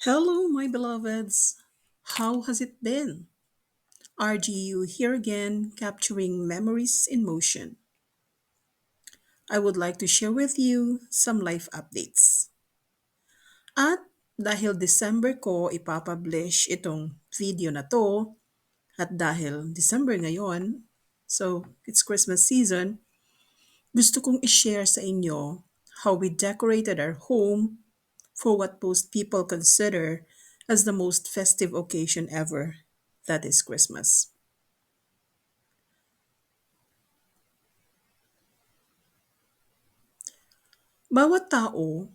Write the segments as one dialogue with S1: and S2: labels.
S1: Hello, my beloveds. How has it been? RGU here again, capturing memories in motion. I would like to share with you some life updates. At dahil December ko ipapublish itong video na to, at dahil December ngayon, so it's Christmas season, gusto kong i-share sa inyo how we decorated our home for what most people consider as the most festive occasion ever, that is Christmas. Bawat tao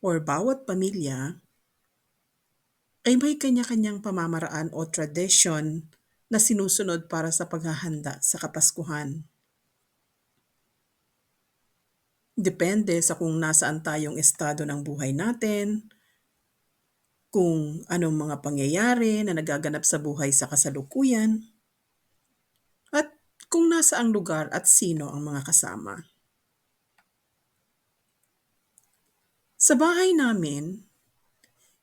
S1: or bawat pamilya ay may kanya-kanyang pamamaraan o tradisyon na sinusunod para sa paghahanda sa Kapaskuhan. Depende sa kung nasaan tayong estado ng buhay natin, kung anong mga pangyayari na nagaganap sa buhay sa kasalukuyan, at kung nasaang lugar at sino ang mga kasama. Sa bahay namin,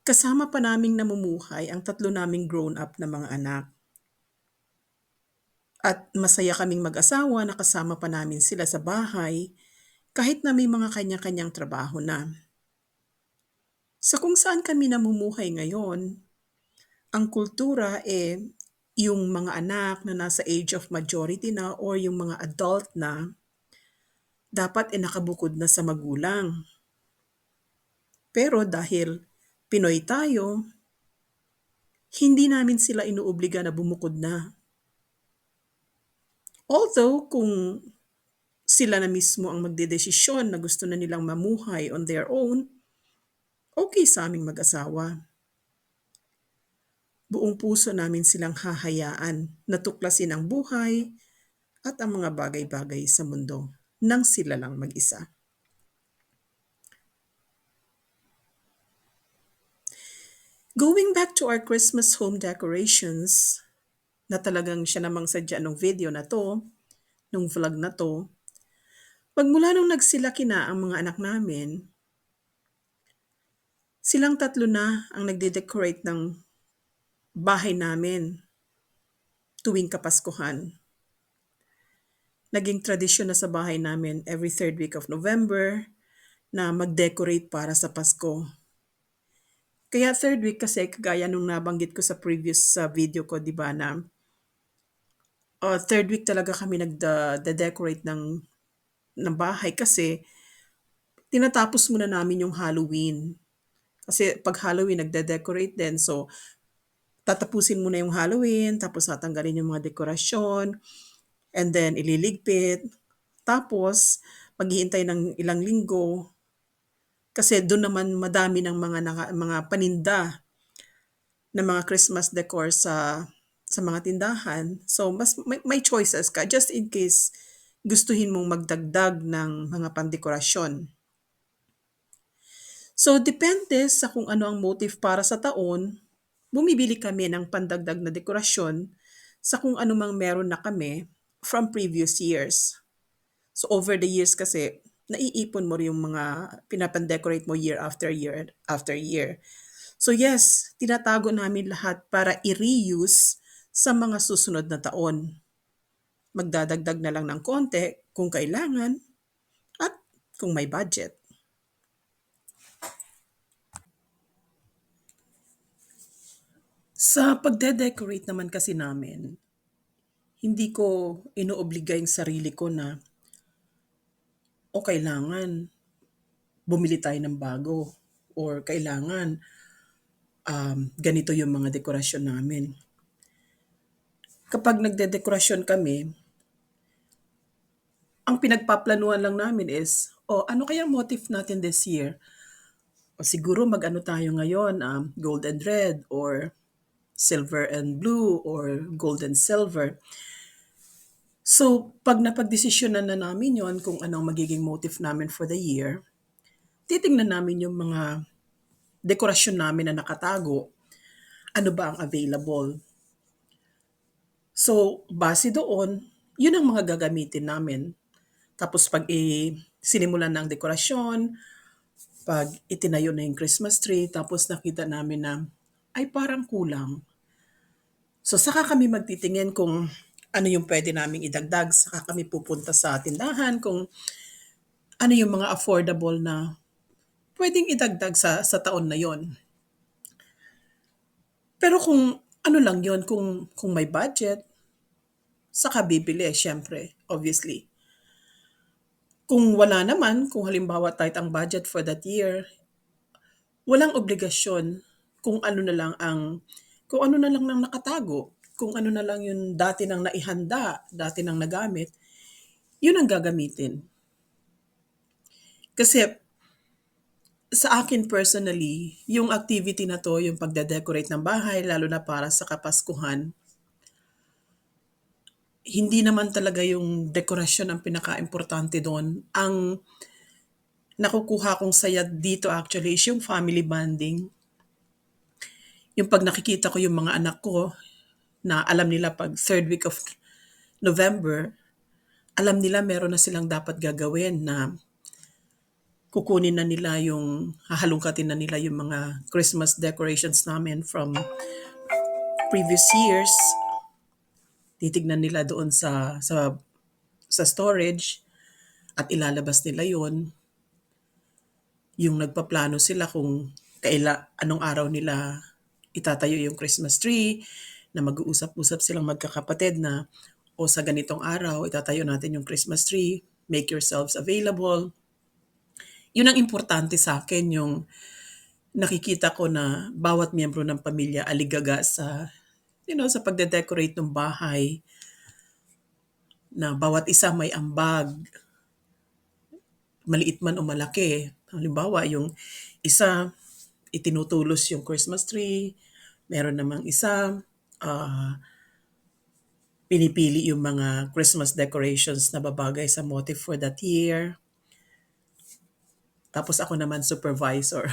S1: kasama pa naming namumuhay ang tatlo naming grown-up na mga anak. At masaya kaming mag-asawa na kasama pa namin sila sa bahay kahit na may mga kanya-kanyang trabaho na. Sa kung saan kami namumuhay ngayon, ang kultura yung mga anak na nasa age of majority na or yung mga adult na dapat nakabukod na sa magulang. Pero dahil Pinoy tayo, hindi namin sila inuobliga na bumukod na. Although kung sila na mismo ang magdedesisyon na gusto na nilang mamuhay on their own, okay sa aming mag-asawa. Buong puso namin silang hahayaan na tuklasin ang buhay at ang mga bagay-bagay sa mundo nang sila lang mag-isa. Going back to our Christmas home decorations, na talagang siya namang sadya nung video na to, nung vlog na to, magmula nung nagsilaki na ang mga anak namin, silang tatlo na ang nagde-decorate ng bahay namin tuwing Kapaskuhan. Naging tradisyon na sa bahay namin every third week of November na mag-decorate para sa Pasko. Kaya third week kasi kagaya nung nabanggit ko sa previous video ko, di ba, na third week talaga kami nagde-decorate ng bahay kasi tinatapos muna namin yung Halloween. Kasi pag Halloween, nagde-decorate din. So, tatapusin muna yung Halloween, tapos tatanggalin yung mga dekorasyon, and then ililigpit. Tapos, maghihintay ng ilang linggo kasi doon naman madami ng mga paninda na mga Christmas decor sa mga tindahan. So, mas may choices ka just in case gustuhin mong magdagdag ng mga pandekorasyon. So, depende sa kung ano ang motive para sa taon, bumibili kami ng pandagdag na dekorasyon sa kung ano mang meron na kami from previous years. So, over the years kasi, naiipon mo rin yung mga pinapandecorate mo year after year after year. So yes, tinatago namin lahat para i-reuse sa mga susunod na taon. Magdadagdag na lang ng konti kung kailangan at kung may budget. Sa pagde-decorate naman kasi namin, hindi ko inoobliga yung sarili ko na o kailangan bumili tayo ng bago or kailangan ganito yung mga dekorasyon namin. Kapag nagde-dekorasyon kami, ang pinagpaplanuhan lang namin is, ano kayang motif natin this year? O siguro mag-ano tayo ngayon, gold and red or silver and blue or gold and silver. So, pag napagdesisyonan na namin yon kung anong magiging motif namin for the year, titingnan namin yung mga dekorasyon namin na nakatago. Ano ba ang available? So, base doon, yun ang mga gagamitin namin. Tapos pag sinimulan ng dekorasyon, 'Pag itinayo na yung Christmas tree tapos nakita namin na, ay parang kulang. So saka kami magtitingin kung ano yung puwede naming idagdag, saka kami pupunta sa tindahan kung ano yung mga affordable na puwedeng idagdag sa taon na yon. Pero kung ano lang yon, kung may budget, saka bibili siyempre, obviously. Kung wala naman, kung halimbawa tight ang budget for that year, walang obligasyon kung ano na lang ang kung ano na lang ang nakatago, kung ano na lang yung dati nang naihanda, dati nang nagamit, yun ang gagamitin. Kasi sa akin personally, yung activity na 'to, yung pagde-decorate ng bahay lalo na para sa Kapaskuhan, hindi naman talaga yung dekorasyon ang pinakaimportante dun. Ang nakukuha kong saya dito actually is yung family bonding. Yung 'pag nakikita ko yung mga anak ko na alam nila 'pag third week of November, alam nila meron na silang dapat gagawin na kukunin na nila yung hahalungkatin na nila yung mga Christmas decorations namin from previous years. Titignan nila doon sa storage at ilalabas nila yon. Yung nagpaplano sila kung anong araw nila itatayo yung Christmas tree, na mag-uusap-usap silang magkakapatid na, o sa ganitong araw, itatayo natin yung Christmas tree, make yourselves available. Yun ang importante sa akin, yung nakikita ko na bawat miyembro ng pamilya aligaga sa pagde-decorate ng bahay, na bawat isa may ambag, maliit man o malaki. Halimbawa, yung isa, itinutulos yung Christmas tree, meron namang isa, ah, pinipili yung mga Christmas decorations na babagay sa motif for that year. Tapos ako naman supervisor.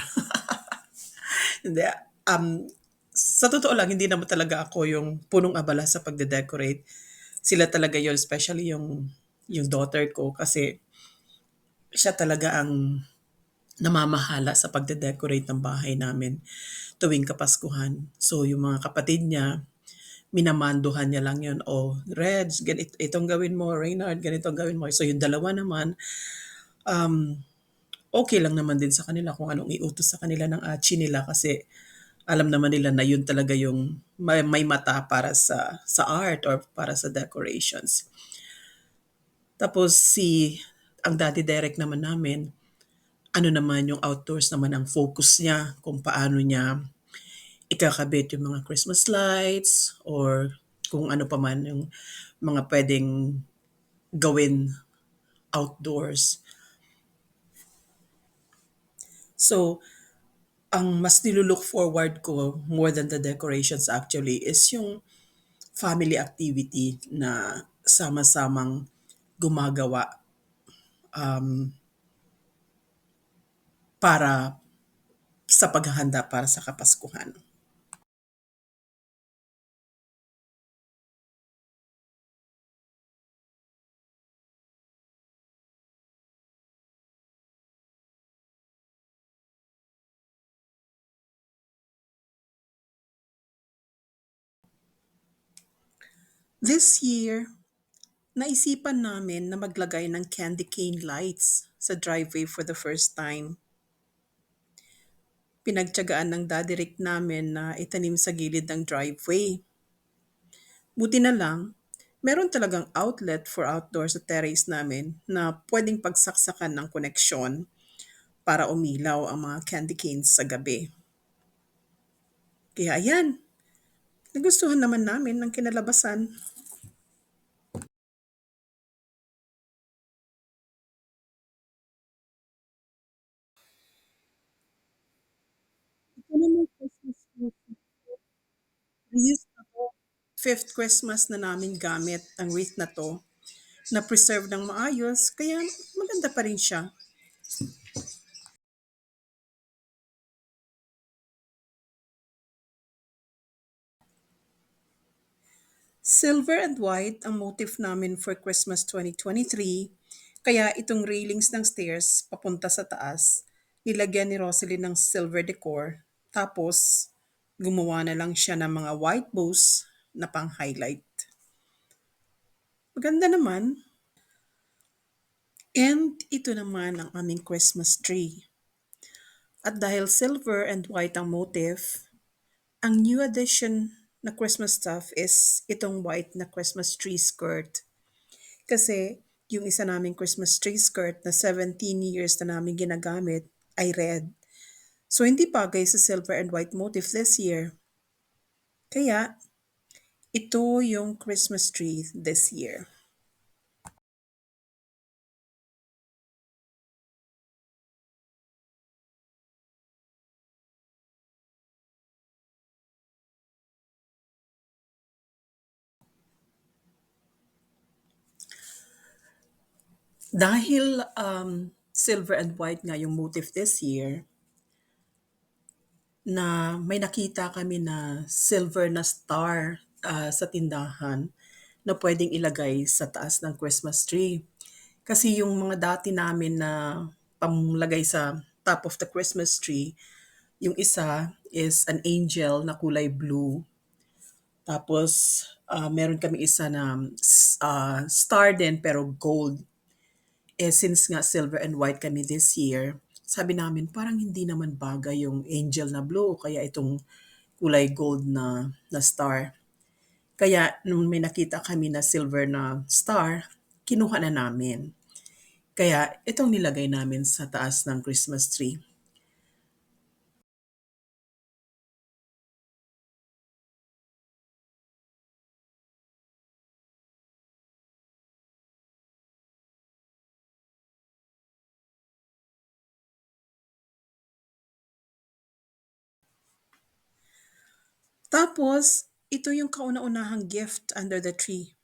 S1: Hindi, um, sa totoo lang, hindi naman talaga ako yung punong abala sa pagde-decorate. Sila talaga yun, especially yung daughter ko, kasi siya talaga ang namamahala sa pagde-decorate ng bahay namin tuwing Kapaskuhan. So yung mga kapatid niya, minamanduhan niya lang yun, "Oh, Reg, itong gawin mo, Reynard, ganito ang gawin mo." So yung dalawa naman, okay lang naman din sa kanila kung anong iutos sa kanila ng atchi nila, kasi alam naman nila na yun talaga yung may mata para sa art or para sa decorations. Tapos ang Daddy Derek naman namin, ano naman yung outdoors naman ang focus niya, kung paano niya ikakabit yung mga Christmas lights or kung ano pa man yung mga pwedeng gawin outdoors. So, ang mas nilu-look forward ko more than the decorations actually is yung family activity na sama-samang gumagawa para sa paghahanda para sa Kapaskuhan. This year, naisipan namin na maglagay ng candy cane lights sa driveway for the first time. Pinagtiyagaan ng Daddy Rick namin na itanim sa gilid ng driveway. Buti na lang, meron talagang outlet for outdoor sa terrace namin na pwedeng pagsaksakan ng koneksyon para umilaw ang mga candy canes sa gabi. Kaya ayan, nagustuhan naman namin ng kinalabasan. Ito naman Christmas tree, reuse na 'to. Fifth Christmas na namin gamit ang wreath na 'to, na preserve ng maayos, kaya maganda pa rin siya. Silver and white ang motif namin for Christmas 2023, kaya itong railings ng stairs papunta sa taas, Nilagyan ni Rosalie ng silver decor, tapos gumawa na lang siya ng mga white bows na pang-highlight. Maganda naman. And ito naman ang aming Christmas tree. At dahil silver and white ang motif, ang new addition na Christmas stuff is itong white na Christmas tree skirt. Kasi yung isa naming Christmas tree skirt na 17 years na namin ginagamit ay red. So hindi bagay sa silver and white motif this year. Kaya ito yung Christmas tree this year. Dahil silver and white nga yung motif this year, na may nakita kami na silver na star sa tindahan na pwedeng ilagay sa taas ng Christmas tree. Kasi yung mga dati namin na pamlagay sa top of the Christmas tree, yung isa is an angel na kulay blue. Tapos meron kami isa na star din pero gold. Since nga silver and white kami this year, sabi namin parang hindi naman bagay yung angel na blue o kaya itong kulay gold na star. Kaya nung may nakita kami na silver na star, kinuha na namin. Kaya itong nilagay namin sa taas ng Christmas tree. Tapos, ito yung kauna-unahang gift under the tree.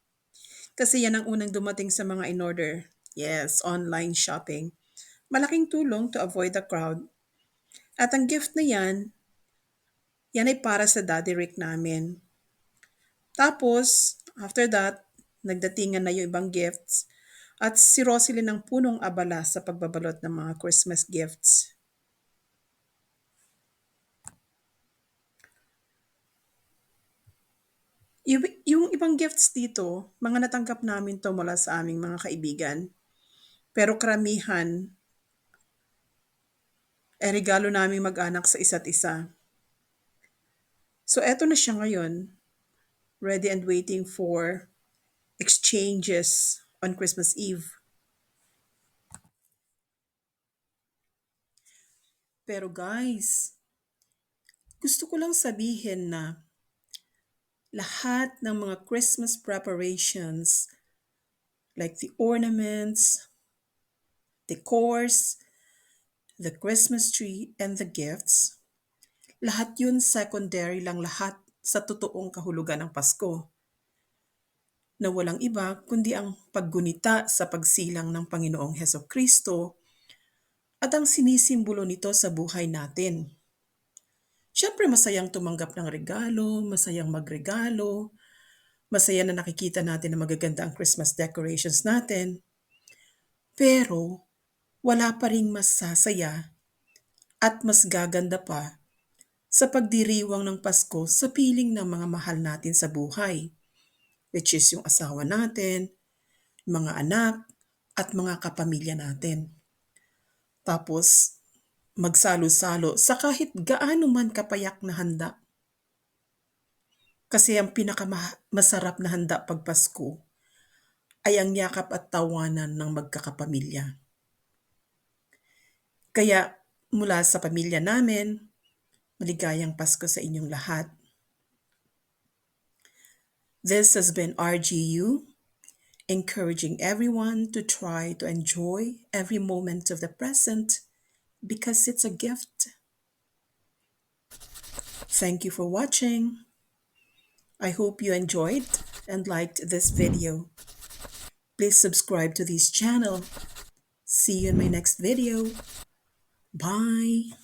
S1: Kasi yan ang unang dumating sa mga in-order. Yes, online shopping. Malaking tulong to avoid the crowd. At ang gift na yan ay para sa Daddy Rick namin. Tapos, after that, nagdatingan na yung ibang gifts. At si Rosalie ng punong abala sa pagbabalot ng mga Christmas gifts. Yung ibang gifts dito, mga natanggap namin to mula sa aming mga kaibigan. Pero karamihan, regalo namin mag-anak sa isa't isa. So eto na siya ngayon, ready and waiting for exchanges on Christmas Eve. Pero guys, gusto ko lang sabihin na lahat ng mga Christmas preparations like the ornaments, decors, the Christmas tree, and the gifts, lahat yun secondary lang lahat sa totoong kahulugan ng Pasko. Na walang iba kundi ang paggunita sa pagsilang ng Panginoong Hesukristo at ang sinisimbolo nito sa buhay natin. Siyempre masayang tumanggap ng regalo, masayang magregalo, masaya na nakikita natin na magaganda ang Christmas decorations natin. Pero wala pa ring mas sasaya at mas gaganda pa sa pagdiriwang ng Pasko sa piling ng mga mahal natin sa buhay, which is yung asawa natin, mga anak, at mga kapamilya natin. Tapos, magsalo-salo sa kahit gaano man kapayak na handa. Kasi ang pinakamasarap na handa pag Pasko ay ang yakap at tawanan ng magkakapamilya. Kaya mula sa pamilya namin, maligayang Pasko sa inyong lahat. This has been RGU, encouraging everyone to try to enjoy every moment of the present because it's a gift. Thank you for watching. I hope you enjoyed and liked this video. Please subscribe to this channel. See you in my next video. Bye.